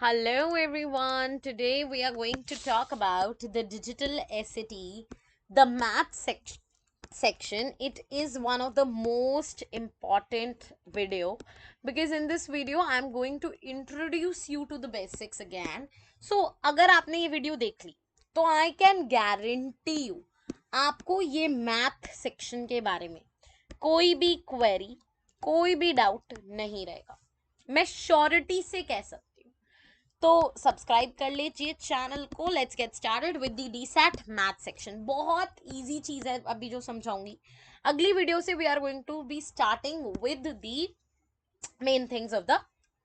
Hello everyone. Today we are going to talk about the digital SAT, the math section. It is one of the most important video because in this video I am going to introduce you to the basics again. So अगर आपने ये video देख ली तो I can guarantee you आपको ये math section के बारे में कोई भी क्वेरी, कोई भी डाउट नहीं रहेगा. मैं श्योरिटी से कह सकती हूँ. तो सब्सक्राइब कर लीजिए चैनल को. Let's get started with the DSAT math section. बहुत इजी चीज है अभी जो समझाऊंगी. अगली वीडियो से we are going to be starting with the main things of the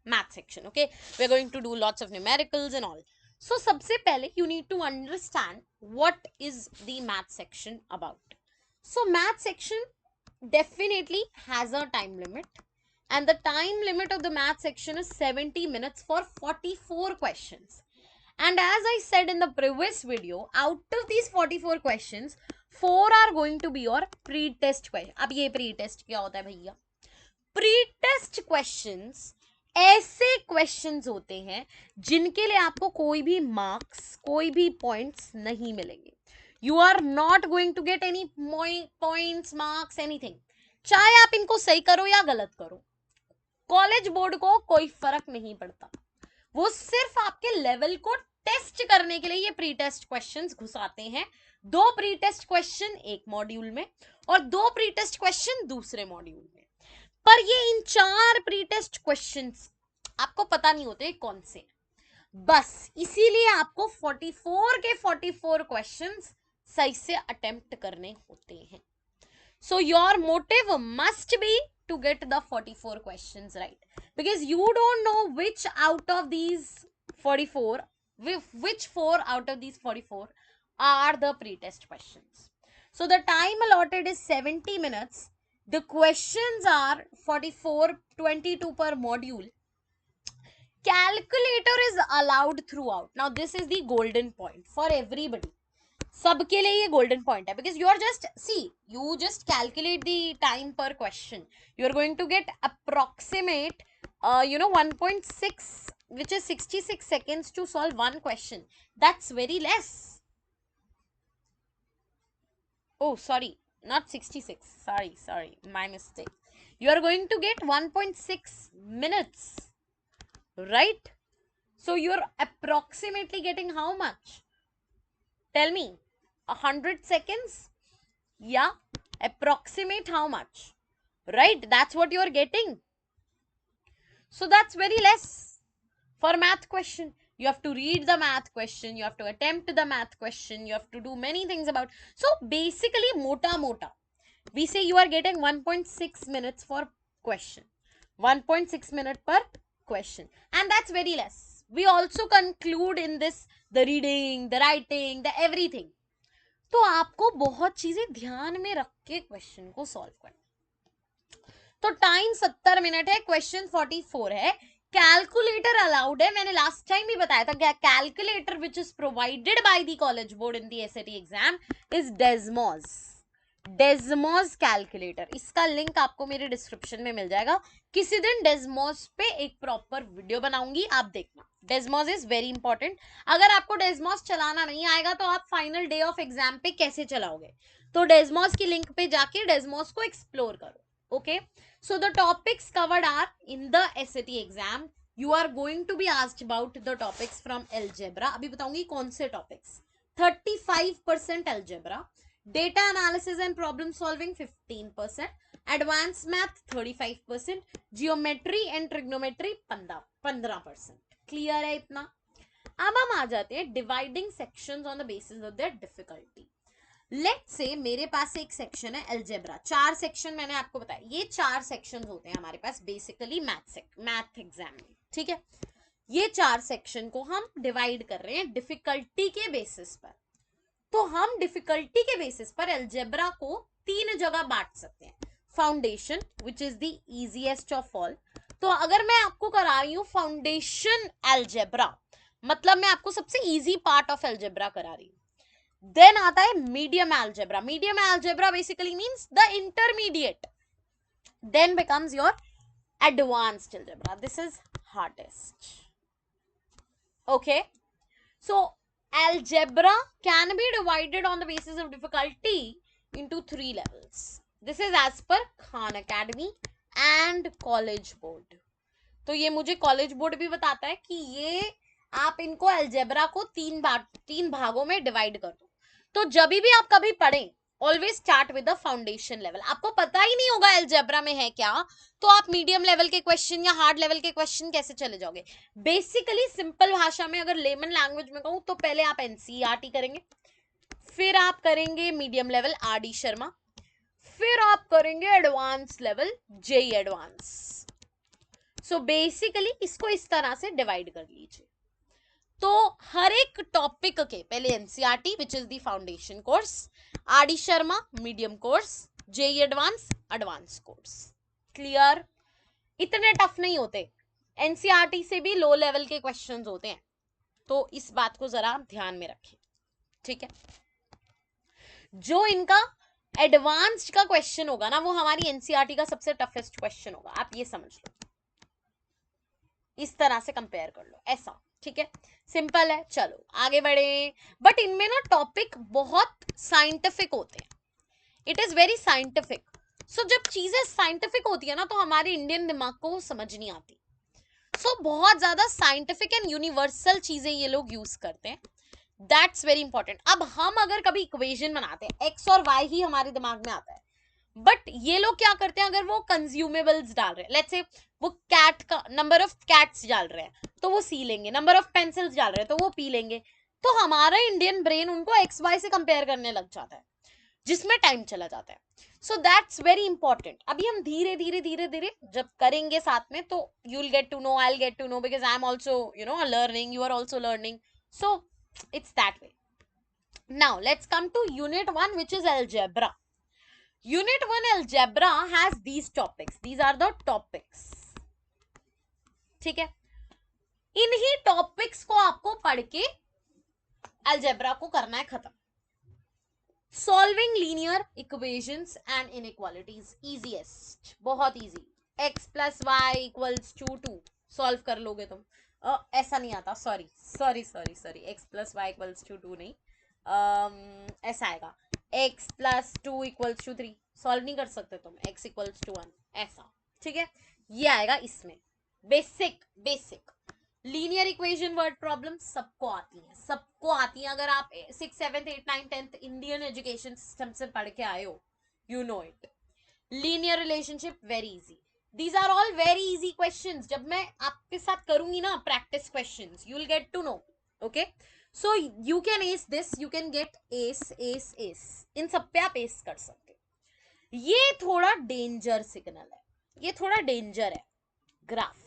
math section. Okay, we are going to do lots of numericals and all. So सबसे पहले you need to understand what is the math section about. So math section definitely has a time limit, and the time limit of the math section is 70 minutes for 44 questions. And as I said in the previous video, out of these 44 questions 4 are going to be your pre-test question. अब ये pre-test क्या होता है भैया? Pre-test questions ऐसे questions होते हैं जिनके लिए आपको कोई भी marks, कोई भी points नहीं मिलेंगे. You are not going to get any points, marks, anything. चाहे आप इनको सही करो या गलत करो, कॉलेज बोर्ड को कोई फर्क नहीं पड़ता. वो सिर्फ आपके लेवल को टेस्ट करने के लिए ये प्री टेस्ट क्वेश्चंस घुसाते हैं. 2 प्री टेस्ट क्वेश्चन एक मॉड्यूल में और 2 प्री टेस्ट क्वेश्चन दूसरे मॉड्यूल में. पर ये इन 4 प्री टेस्ट क्वेश्चंस आपको पता नहीं होते कौन से. बस इसीलिए आपको 44 के 44 क्वेश्चंस सही से अटेम्प्ट करने होते हैं. So your motive must be to get the 44 questions right, because you don't know which out of these 44, which 4 out of these 44 are the pre-test questions. So the time allotted is 70 minutes. The questions are 44, 22 per module. Calculator is allowed throughout. Now this is the golden point for everybody. सबके लिए ये golden point है, because you are just see, you just calculate the time per question. You are going to get approximate 1.6, which is 66 seconds to solve one question. That's very less. Oh, sorry, not 66. Sorry, my mistake. You are going to get 1.6 minutes, right? So you're approximately getting how much? Tell me, 100 seconds? Yeah, approximate how much, right? That's what you're getting. So that's very less for math question. You have to read the math question, you have to attempt the math question, you have to do many things about. So basically mota we say you are getting 1.6 minutes for question, 1.6 minute per question, and that's very less. We also conclude in this the reading, the writing, the everything. तो आपको बहुत चीजें ध्यान में रख के question को solve करना. तो टाइम 70 मिनट है, क्वेश्चन 44 है. कैलकुलेटर अलाउड है. मैंने लास्ट टाइम भी बताया था क्या calculator which is provided by the college board in the SAT exam is Desmos calculator. इसका लिंक आपको मेरे डिस्क्रिप्शन में मिल जाएगा. किसी दिन डेजमोस पे एक प्रॉपर वीडियो बनाऊंगी, आप देखना. डेजमोस इज वेरी इंपॉर्टेंट. अगर आपको डेजमोस चलाना नहीं आएगा तो आप फाइनल डे ऑफ एग्जाम पे कैसे चलाओगे? तो डेजमोस की लिंक पे जाके डेजमोस को एक्सप्लोर करो. Okay, so the topics covered are in the SAT exam. You are going to be asked about the topics from algebra. अभी बताऊंगी कौन से topics. 35% algebra, data analysis and problem solving 15%, advanced math 35%, geometry and trigonometry 15%. Clear है इतना? अब हम आ जाते हैं dividing sections on the basis of their difficulty. Let's say मेरे पास एक सेक्शन है एल्जेब्रा. 4 सेक्शन मैंने आपको बताया. ये 4 सेक्शंस होते हैं हमारे पास बेसिकली मैथ एग्जाम में. ठीक है, ये 4 सेक्शन को हम डिवाइड कर रहे हैं डिफिकल्टी के बेसिस पर. तो हम डिफिकल्टी के बेसिस पर एल्जेब्रा को 3 जगह बांट सकते हैं. Foundation which is the easiest of all. तो अगर मैं आपको करा रही हूं फाउंडेशन एल्जेब्रा, मतलब मैं आपको सबसे इजी पार्ट ऑफ एल्जेब्रा करा रही हूं. देन आता है medium algebra. Medium algebra basically means the intermediate. Then becomes your advanced algebra. This is hardest. Okay, so algebra can be divided on the basis of difficulty into 3 levels. This is as per Khan Academy and College Board. तो ये मुझे college board भी बताता है कि ये आप इनको अलजेब्रा को तीन भागों में डिवाइड कर दो. तो जब भी आप कभी पढ़ें, always start with the foundation level. आपको पता ही नहीं होगा अलजेब्रा में है क्या, तो आप मीडियम लेवल के क्वेश्चन या हार्ड लेवल के क्वेश्चन कैसे चले जाओगे. बेसिकली सिंपल भाषा में अगर लेमन लैंग्वेज में कहूं तो पहले आप एनसीईआरटी करेंगे, फिर आप करेंगे मीडियम लेवल आरडी शर्मा, फिर आप करेंगे advance level JEE advance. So basically इसको इस तरह से डिवाइड कर लीजिए. तो हर एक टॉपिक के पहले NCERT which is the foundation course, RD Sharma medium course, JEE advance advance course. Clear? इतने टफ नहीं होते, एनसीईआरटी से भी लो लेवल के क्वेश्चंस होते हैं, तो इस बात को जरा आप ध्यान में रखें. ठीक है, जो इनका एडवांस्ड का क्वेश्चन होगा ना, वो हमारी एनसीईआरटी का सबसे टफेस्ट क्वेश्चन होगा. आप ये समझ लो, इस तरह से कंपेयर कर लो ऐसा. ठीक है, सिंपल है. चलो आगे बढ़े. बट इनमें ना टॉपिक बहुत साइंटिफिक होते हैं. It is very scientific. So जब चीजें साइंटिफिक होती है ना, तो हमारे इंडियन दिमाग को समझ नहीं आती. सो बहुत ज्यादा साइंटिफिक एंड यूनिवर्सल चीजें ये लोग यूज करते हैं. That's very important. अब हम अगर कभी इक्वेशन बनाते हैं, एक्स और वाई ही हमारे दिमाग में आता है, बट ये लोग क्या करते हैं, अगर वो कंज्यूमेबल्स डाल रहे हैं, लेट्स से वो कैट का नंबर ऑफ कैट्स डाल रहे हैं तो वो सी लेंगे, नंबर ऑफ पेंसिल्स डाल रहे हैं तो वो पी लेंगे. तो हमारा इंडियन ब्रेन उनको एक्स वाई से कंपेयर करने लग जाता है, जिसमें टाइम चला जाता है. So that's very important. अभी हम धीरे धीरे धीरे धीरे जब करेंगे साथ में, तो you will get to know, I will get to know, because I am also learning, you are also learning. So it's that way. Now let's come to unit 1 which is algebra. Unit 1 algebra has these topics. These are the topics. ठीक है, इन्हीं topics को आपको पढ़ के algebra को करना है खत्म. Solving linear equations and inequalities, easiest, बहुत easy. x plus y equals to 2 solve कर लोगे तुम. ऐसा नहीं आता, sorry sorry sorry sorry, x plus y equals to 2 नहीं, ऐसा आएगा x plus 2 equals to 3. Solve नहीं कर सकते तुम, x इक्वल्स टू 1 ऐसा. ठीक है, ये आएगा इसमें. Basic basic linear equation word problem सबको आती है, सबको आती है. अगर आप 6th 7th 8th 9th 10th Indian education system से पढ़ के आए हो, you know it. Linear relationship very easy. These are all very easy questions. जब मैं आपके साथ करूंगी ना practice questions, you will get to know. Okay, so you can ace this, you can get ace एस एस. इन सब पे आप एस कर सकते. ये थोड़ा डेंजर सिग्नल है, ये थोड़ा डेंजर है ग्राफ,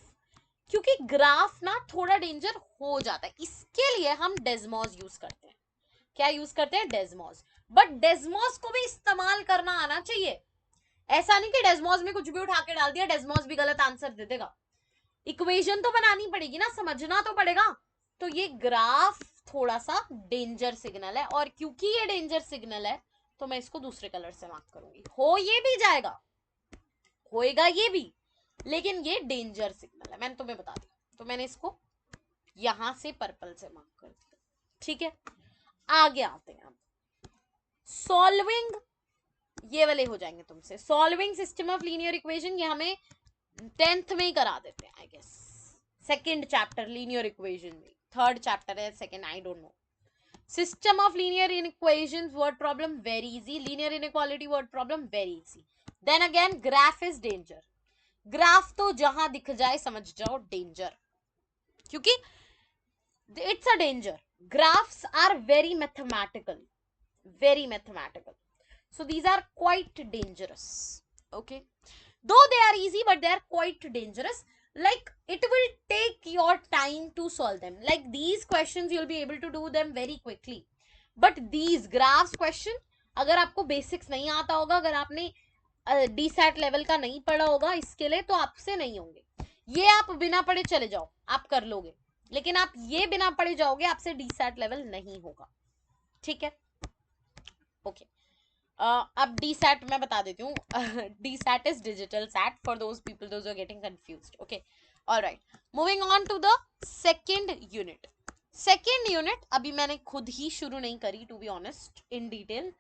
क्योंकि ग्राफ ना थोड़ा डेंजर हो जाता है. इसके लिए हम डेस्मोस यूज करते हैं. क्या यूज करते हैं? डेस्मोस. बट डेस्मोस को भी इस्तेमाल करना आना चाहिए. ऐसा नहीं कि डेस्मोस में कुछ भी उठा के डाल दिया, डेस्मोस भी गलत आंसर दे देगा. इक्वेशन तो बनानी पड़ेगी ना, समझना तो पड़ेगा. तो ये ग्राफ थोड़ा सा डेंजर सिग्नल है, और क्योंकि ये डेंजर सिग्नल है तो मैं इसको दूसरे कलर से मार्क करूंगी. हो ये भी जाएगा, होएगा ये भी, लेकिन ये डेंजर सिग्नल है, मैंने तुम्हें बता दिया. तो मैंने इसको यहां से पर्पल से मार्क कर दिया. ठीक है, आगे आते हैं हम. सॉल्विंग, ये वाले हो जाएंगे तुमसे. Solving system of linear equation, ये हमें 10th में ही करा देते हैं I guess. Second chapter linear equation में, थर्ड चैप्टर है second, I don't know. System of linear equations word problem very easy. Linear inequality word problem very easy. Then again graph is danger. Graph तो जहां दिख जाए समझ जाओ danger, क्योंकि it's a danger. Graphs are very mathematical, very mathematical, so these are quite dangerous. Okay, though they are easy but they are quite dangerous. Like it will take your time to solve them. Like these questions you'll be able to do them very quickly, but these graphs question अगर आपको basics नहीं आता होगा, अगर आपने डीसैट level का नहीं पढ़ा होगा इसके लिए, तो आपसे नहीं होंगे. ये आप बिना पढ़े चले जाओ, आप कर लोगे, लेकिन आप ये बिना पढ़े जाओगे, आपसे डीसैट लेवल नहीं होगा. ठीक है, ओके. अब डी सैट मैं बता देती हूँ. D SAT is digital SAT for those people those are getting confused. Okay, alright, moving on to the second unit. Second unit अभी मैंने खुद ही शुरू नहीं करी, to be honest in detail.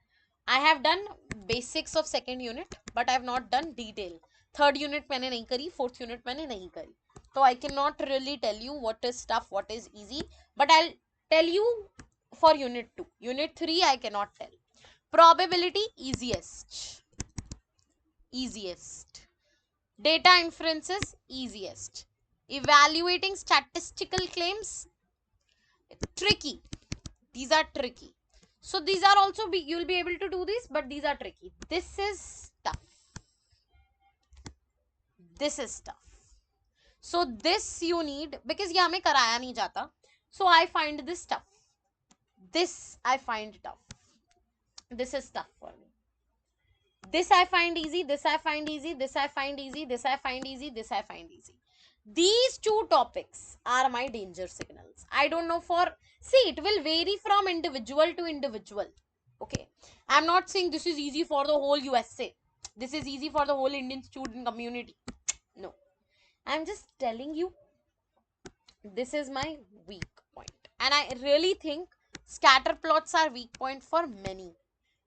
I have done basics of second unit but I have not done detail. Third unit मैंने नहीं करी, फोर्थ यूनिट मैंने नहीं करी, तो I can not really tell you what is tough, what is easy, but I tell you for unit 2. Unit 3 I can not tell. Probability, easiest. Data inferences, easiest. Evaluating statistical claims, tricky. These are tricky. So these are also you'll be able to do this, but these are tricky. This is tough. So this you need, because ये हमें कराया नहीं जाता. So I find this tough. This I find tough. This is tough for me. This I find easy, this I find easy, this I find easy, this I find easy, this I find easy. These two topics are my danger signals. I don't know for, see, it will vary from individual to individual. Okay. I'm not saying this is easy for the whole USA. This is easy for the whole Indian student community. No. I'm just telling you, this is my weak point. And I really think scatter plots are weak point for many,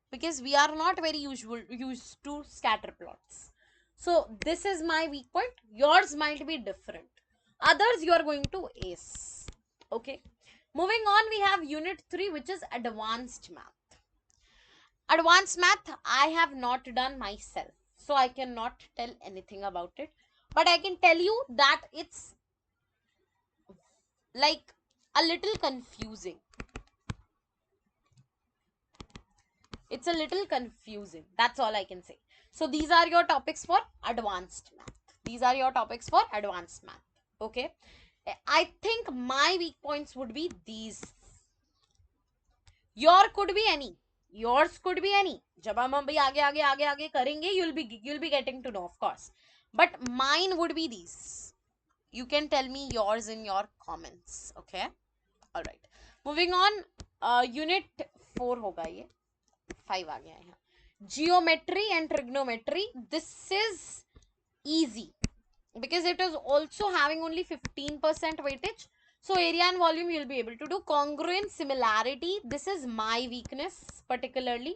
because we are not very used to scatter plots. So this is my weak point. Yours might be different. Others you are going to ace. Okay. Moving on, we have unit 3, which is advanced math. Advanced math I have not done myself, so I cannot tell anything about it. But I can tell you that it's like a little confusing. It's a little confusing. That's all I can say. So these are your topics for advanced math. These are your topics for advanced math. Okay. I think my weak points would be these. Your could be any. Yours could be any. जब हम अभी आगे करेंगे, you'll be getting to know, of course. But mine would be these. You can tell me yours in your comments. Okay. All right. Moving on. Unit 4 होगा ये. 5 आ गया है. Geometry and trigonometry. This is easy because it is also having only 15% weightage. So area and volume you'll be able to do. Congruence, similarity, this is my weakness particularly,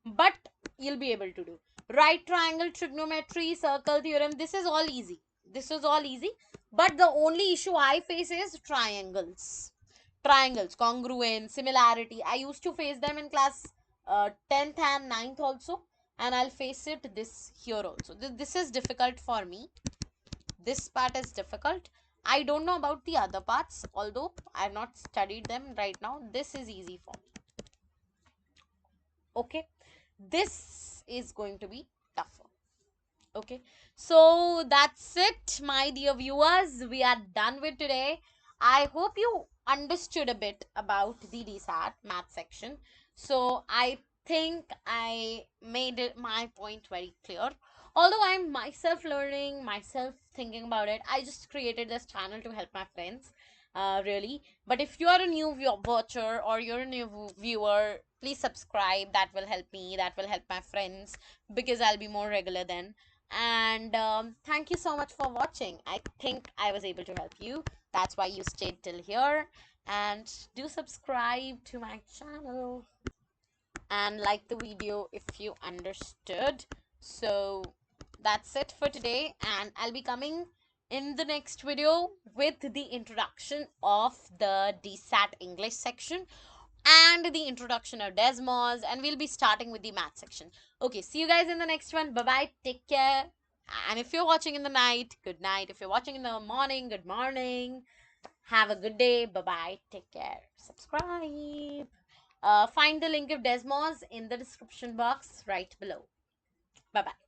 but you'll be able to do. Right triangle, trigonometry, circle theorem, this is all easy. But the only issue I face is triangles. Congruence, similarity. I used to face them in class 10th and 9th also, and I'll face it this here also. This is difficult for me. This part is difficult. I don't know about the other parts, although I have not studied them right now. This is easy for me. Okay. This is going to be tougher. Okay. So that's it, my dear viewers. We are done with today. I hope you understood a bit about the DSAT math section. So I think I made it my point very clear. Although I'm myself learning, myself thinking about it, I just created this channel to help my friends, really. But if you are a new watcher or you're a new viewer, please subscribe. That will help me, that will help my friends, because I'll be more regular then. And thank you so much for watching. I think I was able to help you. That's why you stayed till here. And do subscribe to my channel and like the video if you understood. So that's it for today, and I'll be coming in the next video with the introduction of the DSAT English section and the introduction of Desmos, and we'll be starting with the math section. Okay, see you guys in the next one. Bye bye, take care. And if you're watching in the night, good night. If you're watching in the morning, good morning. Have a good day. Bye bye, take care. Subscribe. Find the link of Desmos in the description box right below. Bye bye.